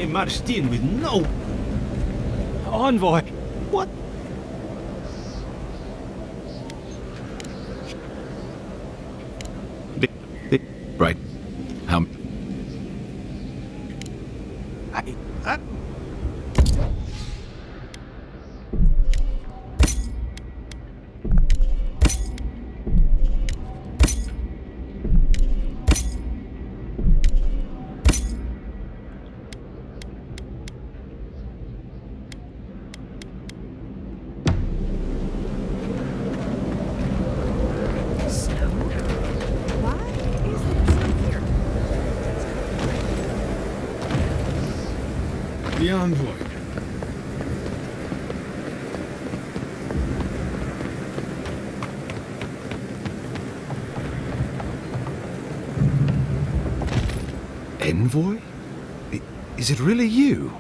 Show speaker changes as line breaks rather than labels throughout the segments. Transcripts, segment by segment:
marched in with no envoy. What?
Right. How...
I...
The envoy.
Envoy? Is it really you?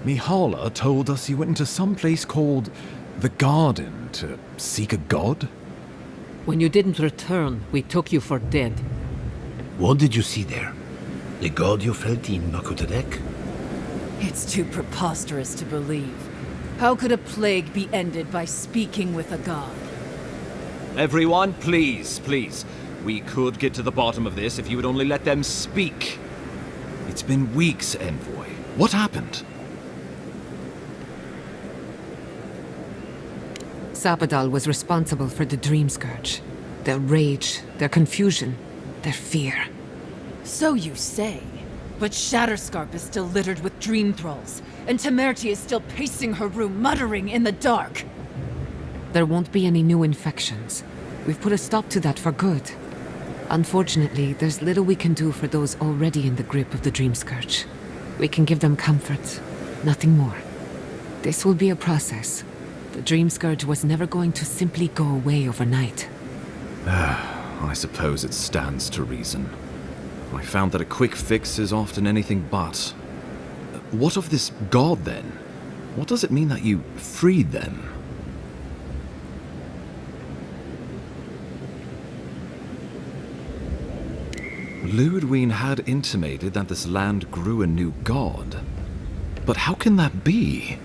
Mihala told us you went into some place called the Garden to seek a god?
When you didn't return, we took you for dead.
What did you see there? The god you felt in Nakutadek?
It's too preposterous to believe. How could a plague be ended by speaking with a god?
Everyone, please, please. We could get to the bottom of this if you would only let them speak.
It's been weeks, Envoy. What happened?
Sabadal was responsible for the Dream Scourge. Their rage, their confusion, their fear.
So you say. But Shatterscarp is still littered with dream thralls, and Temerty is still pacing her room, muttering in the dark.
There won't be any new infections. We've put a stop to that for good. Unfortunately, there's little we can do for those already in the grip of the Dream Scourge. We can give them comfort, nothing more. This will be a process. The Dream Scourge was never going to simply go away overnight.
I suppose it stands to reason. I found that a quick fix is often anything but. What of this god, then? What does it mean that you freed them? Lodwyn had intimated that this land grew a new god. But how can that be?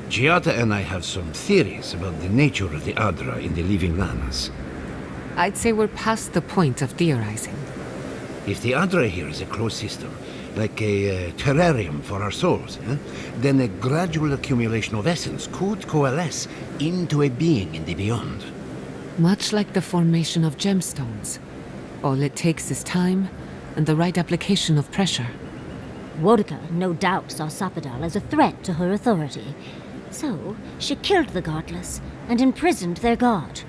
Giada and I have some theories about the nature of the Adra in the living lands.
I'd say we're past the point of theorizing.
If the Adra here is a closed system, like a terrarium for our souls, then a gradual accumulation of essence could coalesce into a being in the beyond.
Much like the formation of gemstones. All it takes is time and the right application of pressure.
Wodka no doubt saw Sapadal as a threat to her authority. So, she killed the godless and imprisoned their god.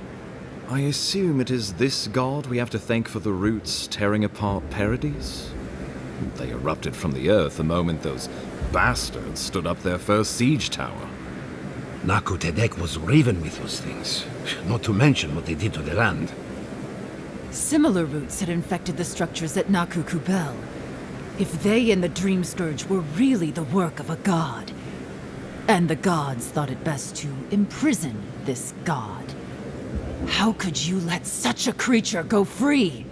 I assume it is this god we have to thank for the roots tearing apart Paradise? They erupted from the earth the moment those bastards stood up their first siege tower.
Nakutadek was riven with those things, not to mention what they did to the land.
Similar roots had infected the structures at Naku Kubel. If they and the Dream Scourge were really the work of a god, and the gods thought it best to imprison this god, how could you let such a creature go free?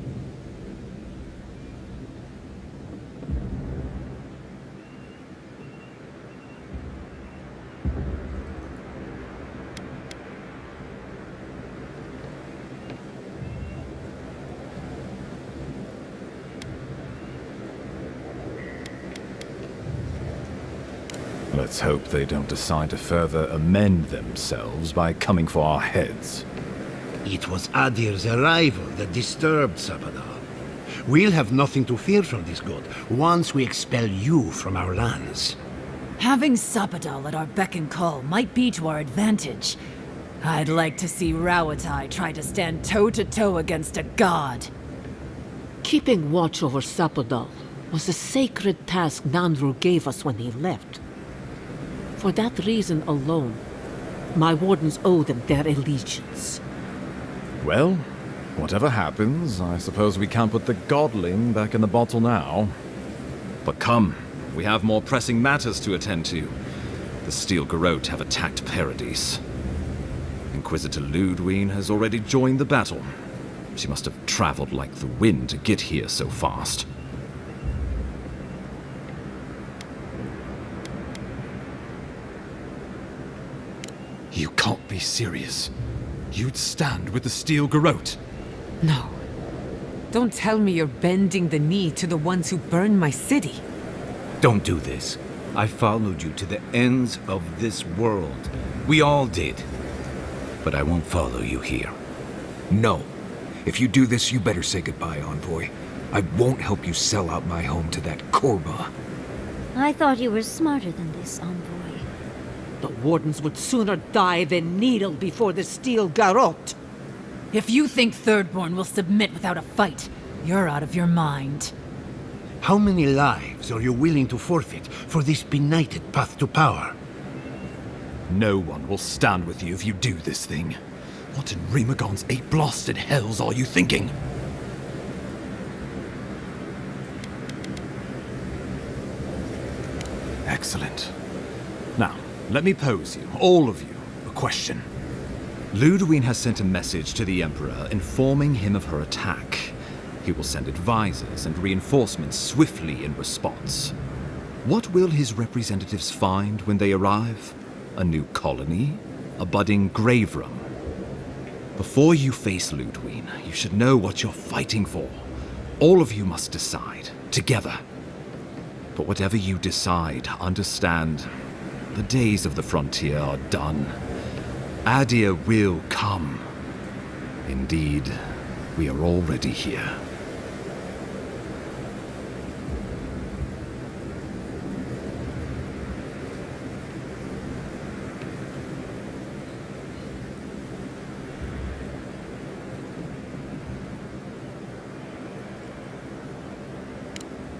Let's hope they don't decide to further amend themselves by coming for our heads.
It was Adir's arrival that disturbed Sapadal. We'll have nothing to fear from this god once we expel you from our lands.
Having Sapadal at our beck and call might be to our advantage. I'd like to see Rawatai try to stand toe-to-toe against a god.
Keeping watch over Sapadal was a sacred task Nandru gave us when he left. For that reason alone, my wardens owe them their allegiance.
Well, whatever happens, I suppose we can't put the godling back in the bottle now. But come, we have more pressing matters to attend to. The Steel Garrote have attacked Paradise. Inquisitor Lodwyn has already joined the battle. She must have traveled like the wind to get here so fast. You can't be serious. You'd stand with the Steel Garrote.
No. Don't tell me you're bending the knee to the ones who burned my city.
Don't do this. I followed you to the ends of this world. We all did. But I won't follow you here.
No. If you do this, you better say goodbye, Envoy. I won't help you sell out my home to that Korba.
I thought you were smarter than this, Envoy.
The Wardens would sooner die than kneel before the Steel Garrote.
If you think Thirdborn will submit without a fight, you're out of your mind.
How many lives are you willing to forfeit for this benighted path to power?
No one will stand with you if you do this thing. What in Remagon's eight blasted hells are you thinking? Excellent. Now, let me pose you, all of you, a question.
Lodwyn has sent a message to the Emperor informing him of her attack. He will send advisors and reinforcements swiftly in response. What will his representatives find when they arrive? A new colony? A budding grave room? Before you face Lodwyn, you should know what you're fighting for. All of you must decide, together. But whatever you decide, understand, the days of the frontier are done. Adir will come. Indeed, we are already here.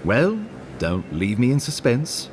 Well, don't leave me in suspense.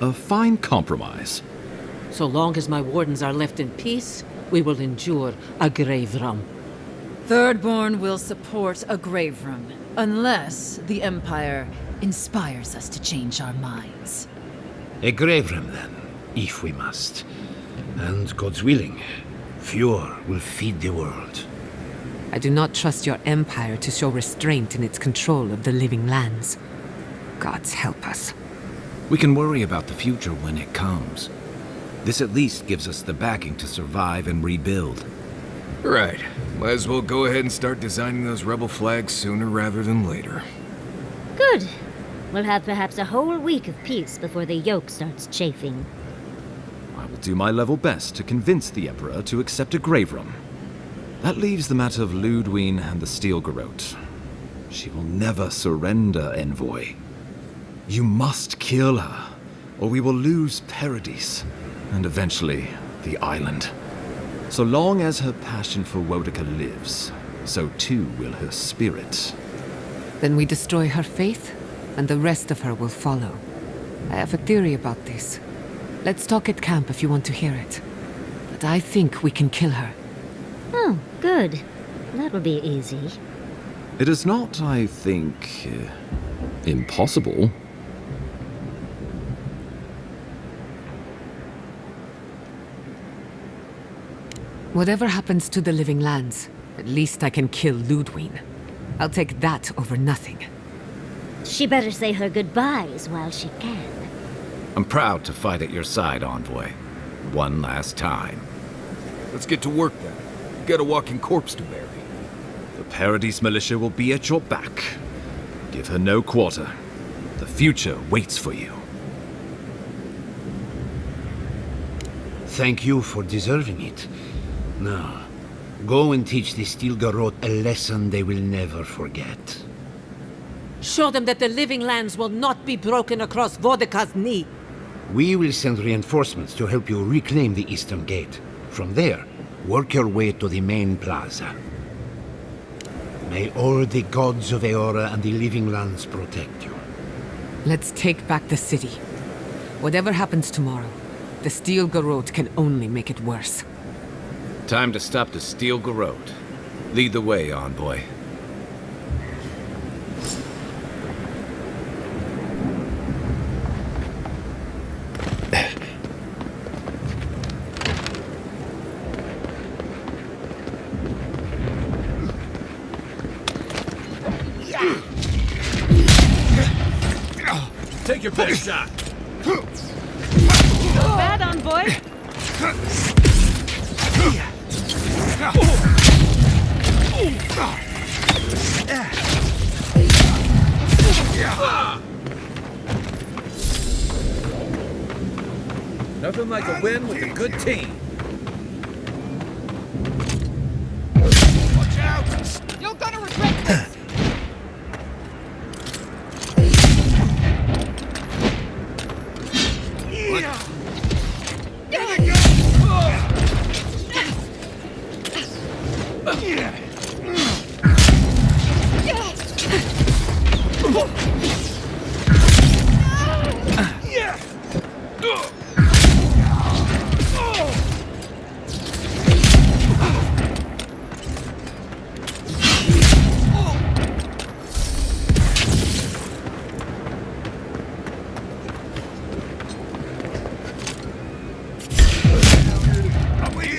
A fine compromise.
So long as my Wardens are left in peace, we will endure a grave room.
Thirdborn will support a grave room, unless the Empire inspires us to change our minds.
A grave room, then, if we must. And God's willing, Fjord will feed the world.
I do not trust your empire to show restraint in its control of the living lands. Gods help us.
We can worry about the future when it comes. This at least gives us the backing to survive and rebuild.
Right. Might as well go ahead and start designing those rebel flags sooner rather than later.
Good. We'll have perhaps a whole week of peace before the yoke starts chafing.
I will do my level best to convince the Emperor to accept a grave room. That leaves the matter of Lodwyn and the Steel Garrote. She will never surrender, Envoy. You must kill her, or we will lose Paradise, and eventually the island. So long as her passion for Wodica lives, so too will her spirit.
Then we destroy her faith, and the rest of her will follow. I have a theory about this. Let's talk at camp if you want to hear it. But I think we can kill her.
Oh, good. That will be easy.
It is not, I think, impossible.
Whatever happens to the living lands, at least I can kill Lodwyn. I'll take that over nothing.
She better say her goodbyes while she can.
I'm proud to fight at your side, Envoy. One last time.
Let's get to work then. Got a walking corpse to bury.
The Paradise militia will be at your back. Give her no quarter. The future waits for you.
Thank you for deserving it. Now, go and teach the Steel Garrote a lesson they will never forget.
Show them that the living lands will not be broken across Wodica's knee.
We will send reinforcements to help you reclaim the Eastern Gate. From there, work your way to the main plaza. May all the gods of Eora and the living lands protect you.
Let's take back the city. Whatever happens tomorrow, the Steel Garrote can only make it worse.
Time to stop the Steel Garrote. Lead the way, envoy.
Take your best shot.
Not bad, envoy.
Nothing like a win with a good team.
Watch out!
You're gonna regret this.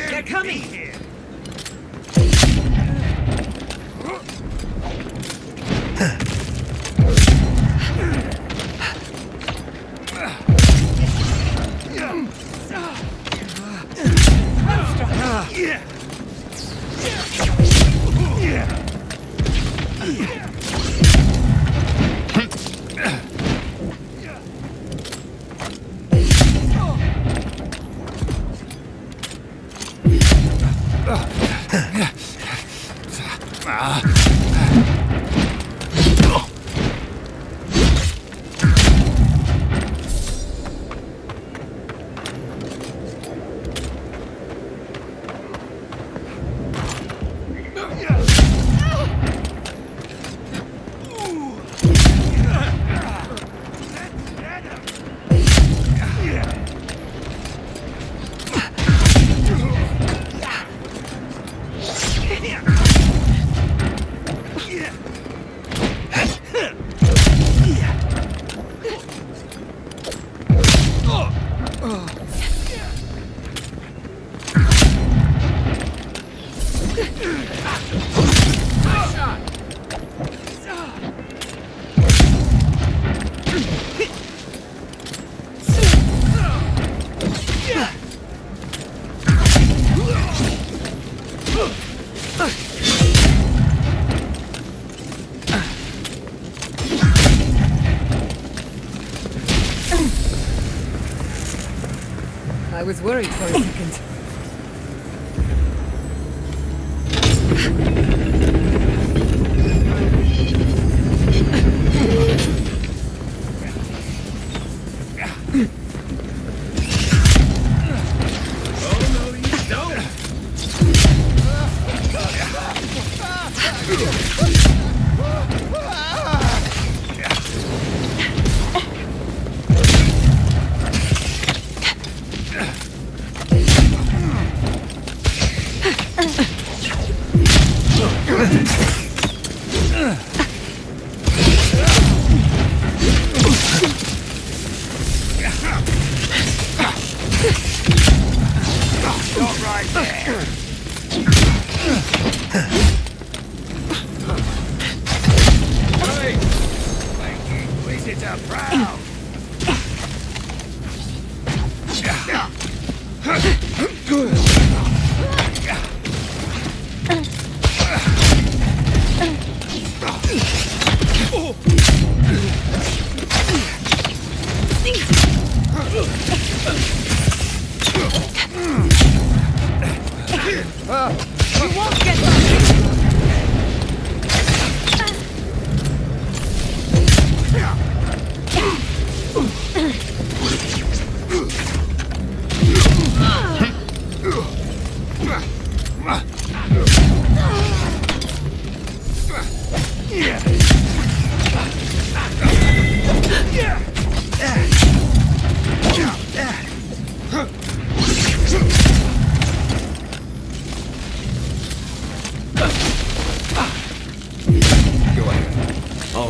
They're coming!
I was worried for a second.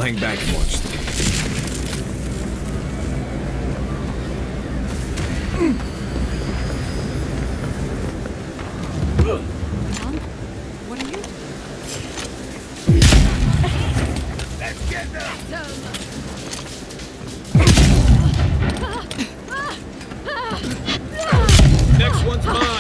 hang back and watch the
What are you doing?
Let's get them!
Next one's mine.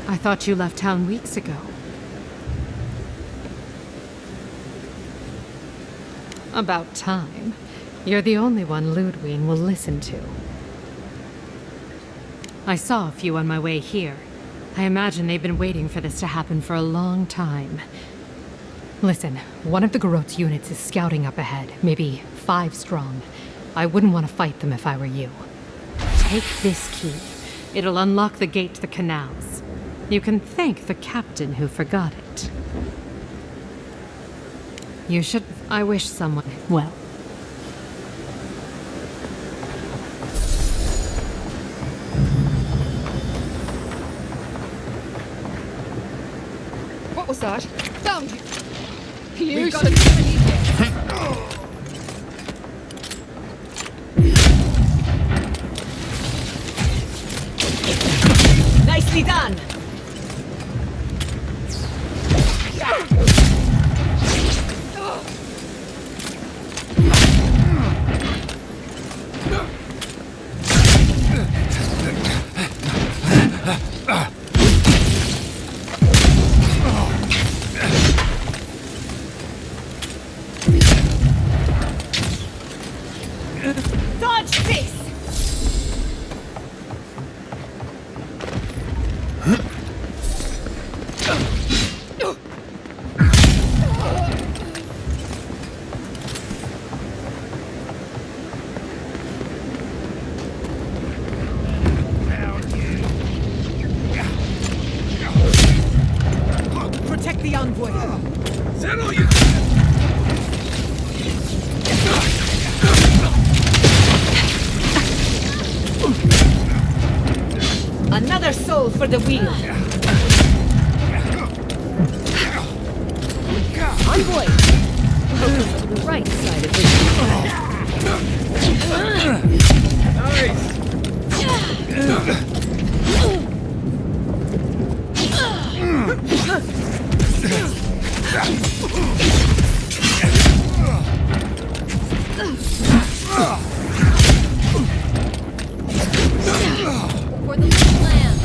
I thought you left town weeks ago. About time. You're the only one Lodwyn will listen to. I saw a few on my way here. I imagine they've been waiting for this to happen for a long time. Listen, one of the Garot's units is scouting up ahead, maybe 5 strong. I wouldn't want to fight them if I were you. Take this key. It'll unlock the gate to the canals. You can thank the captain who forgot it. You should... I wish someone... well...
What was that? Found you! We've got a enemy here!
Nicely done! Dodge this! Protect the envoy.
Settle you!
Another soul for the wheel. Envoy! Focus on the right side of
For the little land!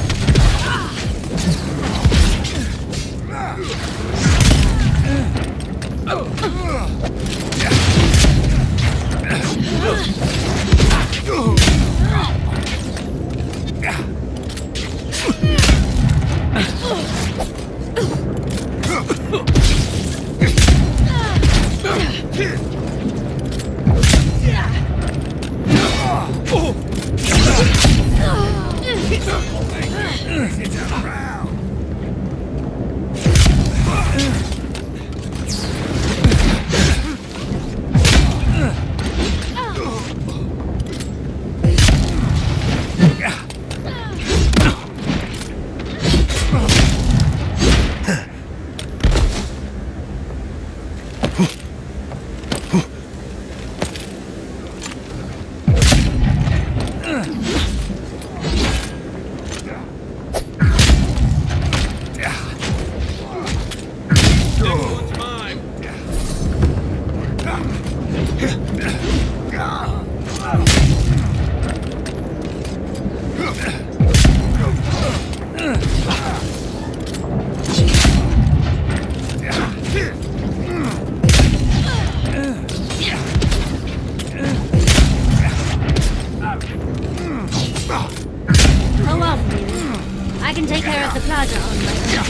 take care of the plaza on my own.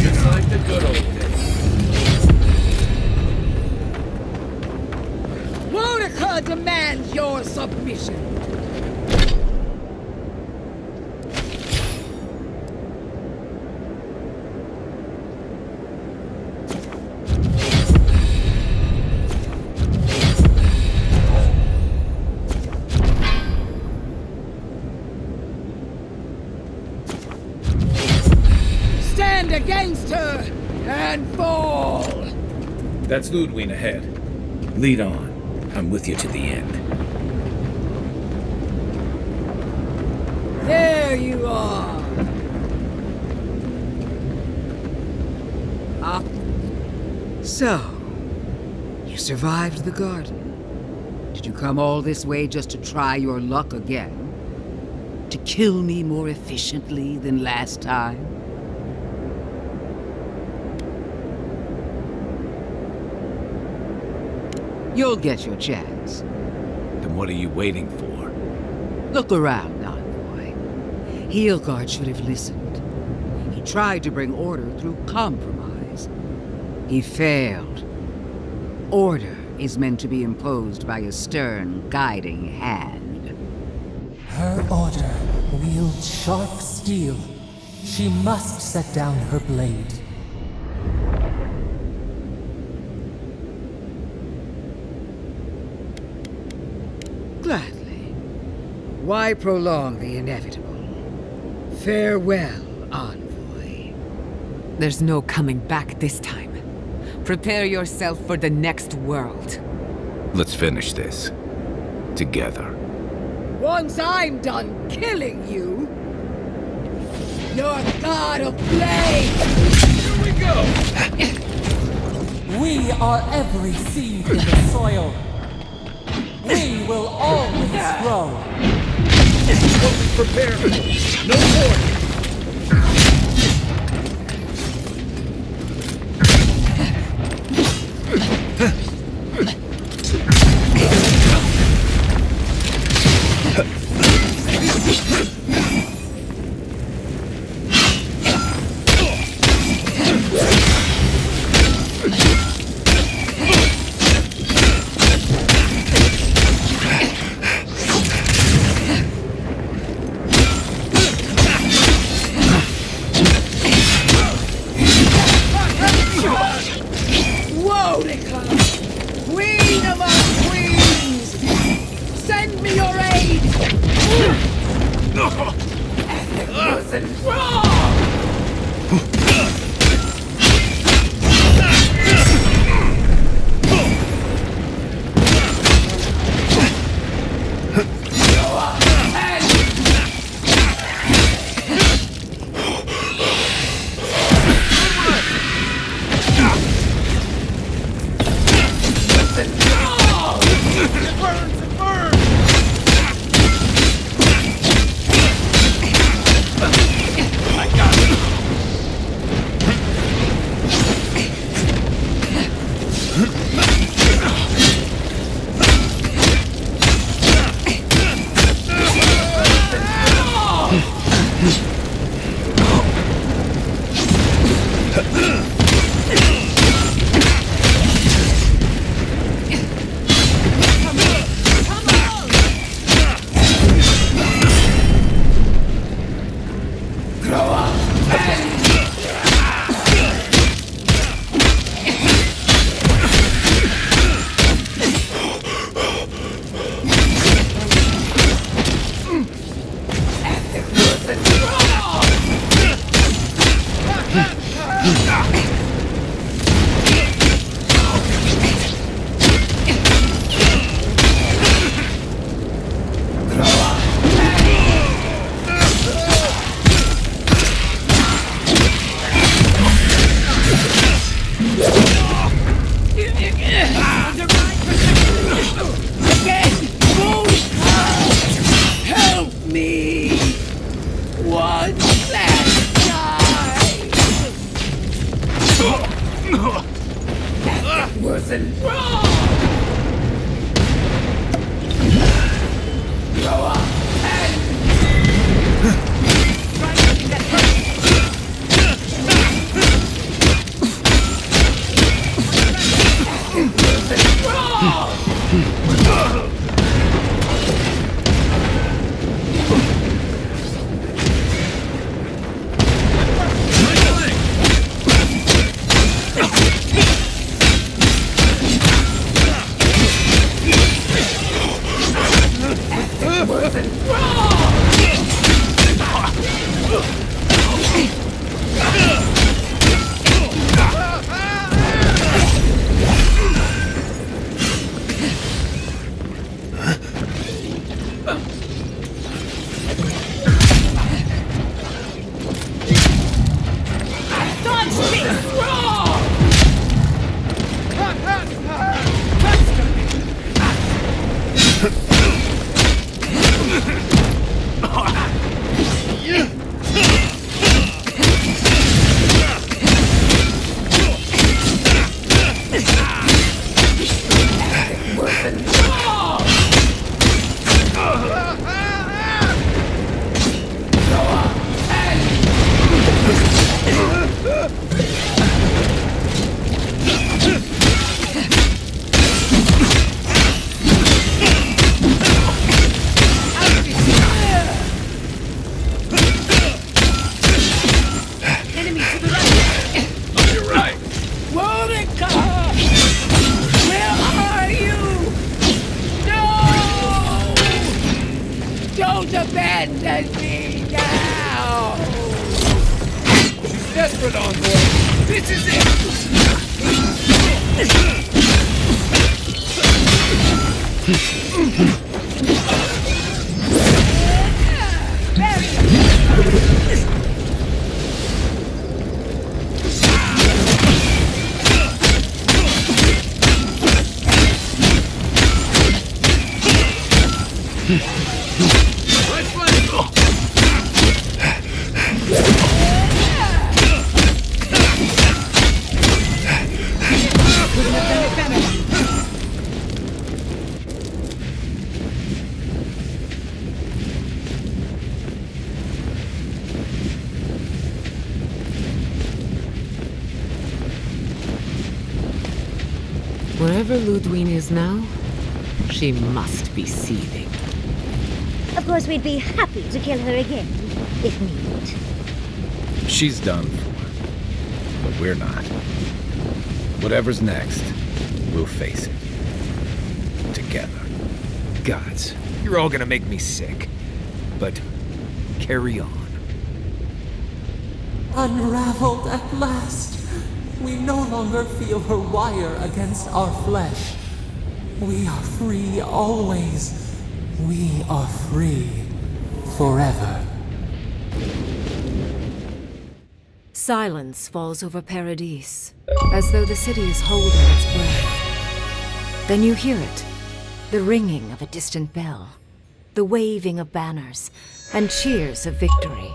Just like the good old days.
Mordecai demands your submission. Stand against her and fall.
That's Lodwyn ahead. Lead on. I'm with you to the end.
There you are. So, you survived the garden. Did you come all this way just to try your luck again? To kill me more efficiently than last time? You'll get your chance.
Then what are you waiting for?
Look around, Envoy. Heelguard should have listened. He tried to bring order through compromise. He failed. Order is meant to be imposed by a stern, guiding hand.
Her order wields sharp steel. She must set down her blade.
Gladly. Why prolong the inevitable? Farewell, Envoy.
There's no coming back this time. Prepare yourself for the next world.
Let's finish this. Together.
Once I'm done killing you, your god of flame!
Here we go!
We are every seed in the soil. We will always grow.
Prepare. No more.
Queen among queens! Send me your aid! Ethics and wrong!
wasn't wrong! Go up and...
Wherever Lodwyn is now, she must be seething.
Of course, we'd be happy to kill her again, if needed.
She's done for, but we're not. Whatever's next, we'll face it. Together. Gods, you're all gonna make me sick. But carry on.
Unraveled at last. We no longer feel her wire against our flesh. We are free always. We are free forever.
Silence falls over Paradise, as though the city is holding its breath. Then you hear it, the ringing of a distant bell, the waving of banners, and cheers of victory.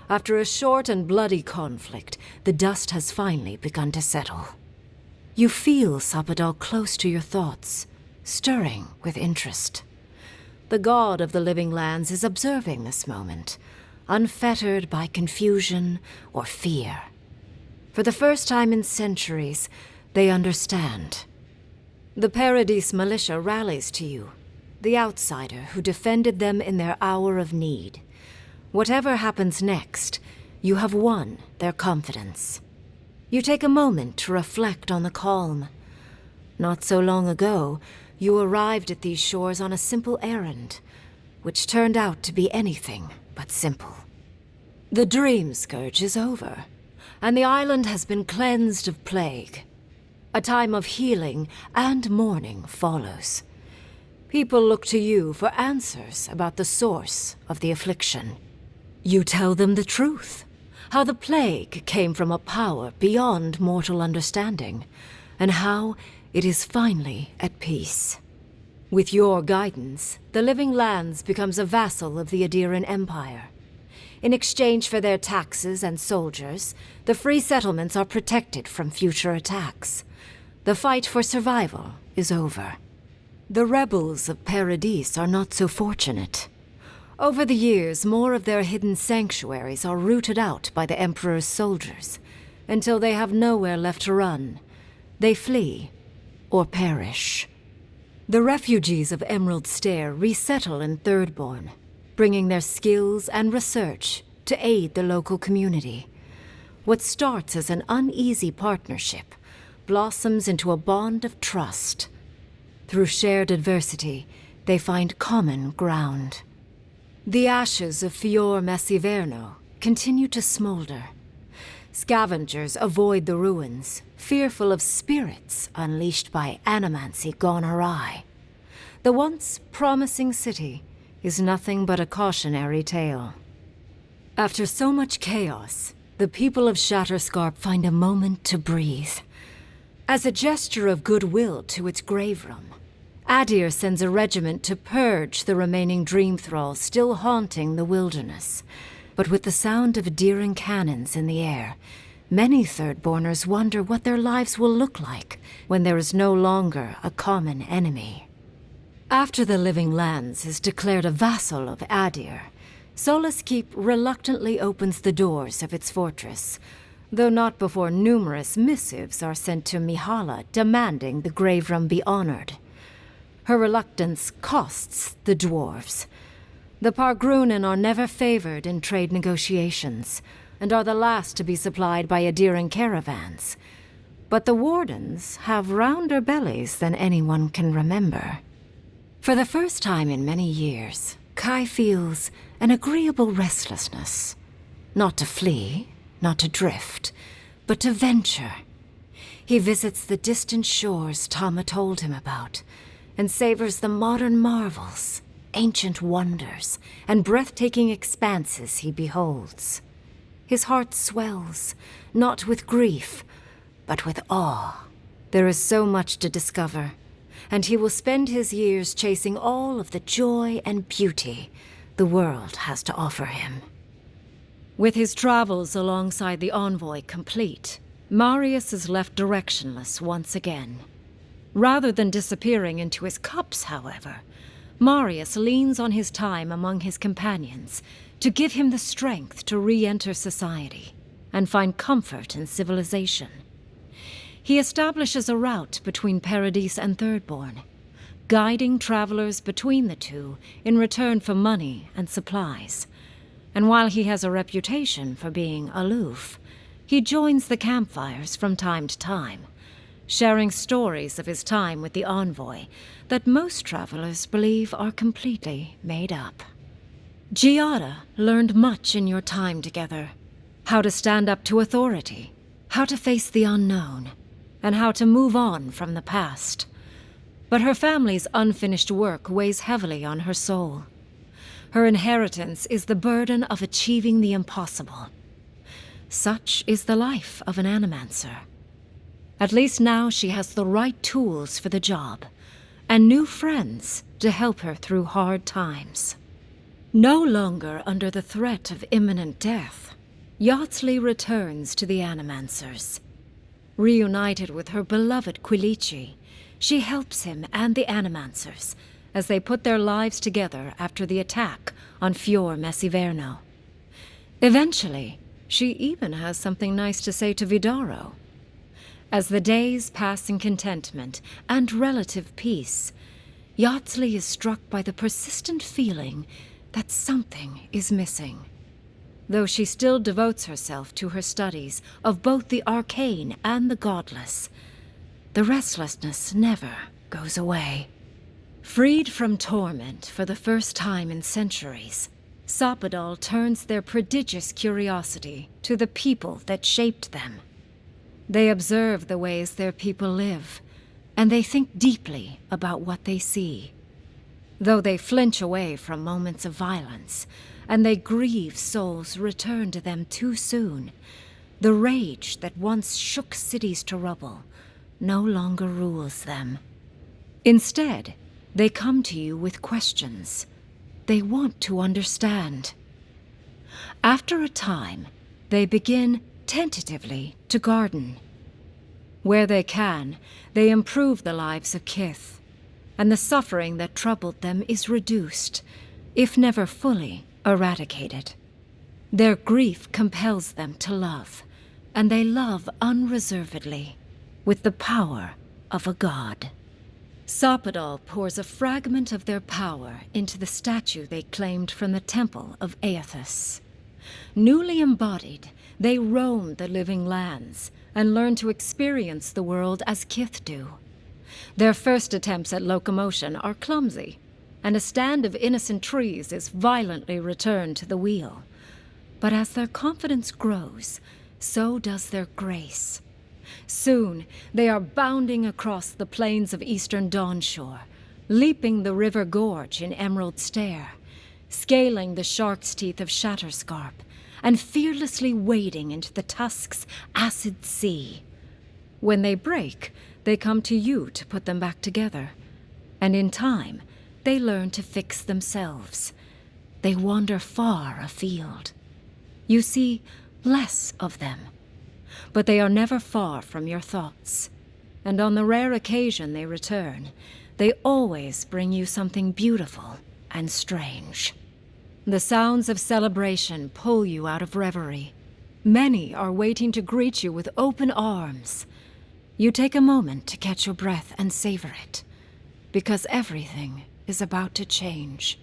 After a short and bloody conflict, the dust has finally begun to settle. You feel Sapadal close to your thoughts, stirring with interest. The god of the living lands is observing this moment, unfettered by confusion or fear. For the first time in centuries, they understand. The Paradise militia rallies to you, the outsider who defended them in their hour of need. Whatever happens next, you have won their confidence. You take a moment to reflect on the calm. Not so long ago, you arrived at these shores on a simple errand, which turned out to be anything but simple. The Dream Scourge is over, and the island has been cleansed of plague. A time of healing and mourning follows. People look to you for answers about the source of the affliction. You tell them the truth, how the plague came from a power beyond mortal understanding, and how it is finally at peace. With your guidance, the Living Lands becomes a vassal of the Adiran Empire. In exchange for their taxes and soldiers, the free settlements are protected from future attacks.
The fight for survival is over. The rebels of Paradis are not so fortunate. Over the years, more of their hidden sanctuaries are rooted out by the Emperor's soldiers, until they have nowhere left to run. They flee, or perish. The refugees of Emerald Stair resettle in Thirdborn, bringing their skills and research to aid the local community. What starts as an uneasy partnership blossoms into a bond of trust. Through shared adversity, they find common ground. The ashes of Fior Messiverno continue to smolder. Scavengers avoid the ruins, fearful of spirits unleashed by animancy gone awry. The once promising city is nothing but a cautionary tale. After so much chaos, the people of Shatterscarp find a moment to breathe. As a gesture of goodwill to its grave room, Adir sends a regiment to purge the remaining dream thralls still haunting the wilderness. But with the sound of Adiran cannons in the air, many Thirdborners wonder what their lives will look like when there is no longer a common enemy. After the Living Lands is declared a vassal of Adir, Solace Keep reluctantly opens the doors of its fortress, though not before numerous missives are sent to Mihala demanding the grave room be honored. Her reluctance costs the dwarves. The Pargrunen are never favored in trade negotiations, and are the last to be supplied by Adiran caravans. But the Wardens have rounder bellies than anyone can remember. For the first time in many years, Kai feels an agreeable restlessness. Not to flee, not to drift, but to venture. He visits the distant shores Tama told him about, and savors the modern marvels, ancient wonders, and breathtaking expanses he beholds. His heart swells, not with grief, but with awe. There is so much to discover, and he will spend his years chasing all of the joy and beauty the world has to offer him. With his travels alongside the envoy complete, Marius is left directionless once again. Rather than disappearing into his cups, however, Marius leans on his time among his companions to give him the strength to re-enter society and find comfort in civilization. He establishes a route between Paradis and Thirdborn, guiding travelers between the two in return for money and supplies. And while he has a reputation for being aloof, he joins the campfires from time to time, sharing stories of his time with the envoy that most travelers believe are completely made up. Giada learned much in your time together. How to stand up to authority, how to face the unknown, and how to move on from the past. But her family's unfinished work weighs heavily on her soul. Her inheritance is the burden of achieving the impossible. Such is the life of an animancer. At least now she has the right tools for the job, and new friends to help her through hard times. No longer under the threat of imminent death, Yardsley returns to the Animancers. Reunited with her beloved Quilici, she helps him and the Animancers as they put their lives together after the attack on Fior Messiverno. Eventually, she even has something nice to say to Vidaro. As the days pass in contentment and relative peace, Yardsley is struck by the persistent feeling that something is missing. Though she still devotes herself to her studies of both the arcane and the godless, the restlessness never goes away. Freed from torment for the first time in centuries, Sopadal turns their prodigious curiosity to the people that shaped them. They observe the ways their people live, and they think deeply about what they see. Though they flinch away from moments of violence, and they grieve souls returned to them too soon, the rage that once shook cities to rubble no longer rules them. Instead, they come to you with questions. They want to understand. After a time, they begin tentatively to garden. Where they can, they improve the lives of Kith, and the suffering that troubled them is reduced, if never fully eradicated. Their grief compels them to love, and they love unreservedly, with the power of a god. Sopadal pours a fragment of their power into the statue they claimed from the temple of Aethys. Newly embodied, they roam the living lands and learn to experience the world as Kith do. Their first attempts at locomotion are clumsy, and a stand of innocent trees is violently returned to the wheel. But as their confidence grows, so does their grace. Soon, they are bounding across the plains of eastern Dawnshore, leaping the river gorge in Emerald Stair, scaling the shark's teeth of Shatterscarp, and fearlessly wading into the Tusk's acid sea. When they break, they come to you to put them back together, and in time, they learn to fix themselves. They wander far afield. You see less of them, but they are never far from your thoughts, and on the rare occasion they return, they always bring you something beautiful and strange. The sounds of celebration pull you out of reverie. Many are waiting to greet you with open arms. You take a moment to catch your breath and savor it, because everything is about to change.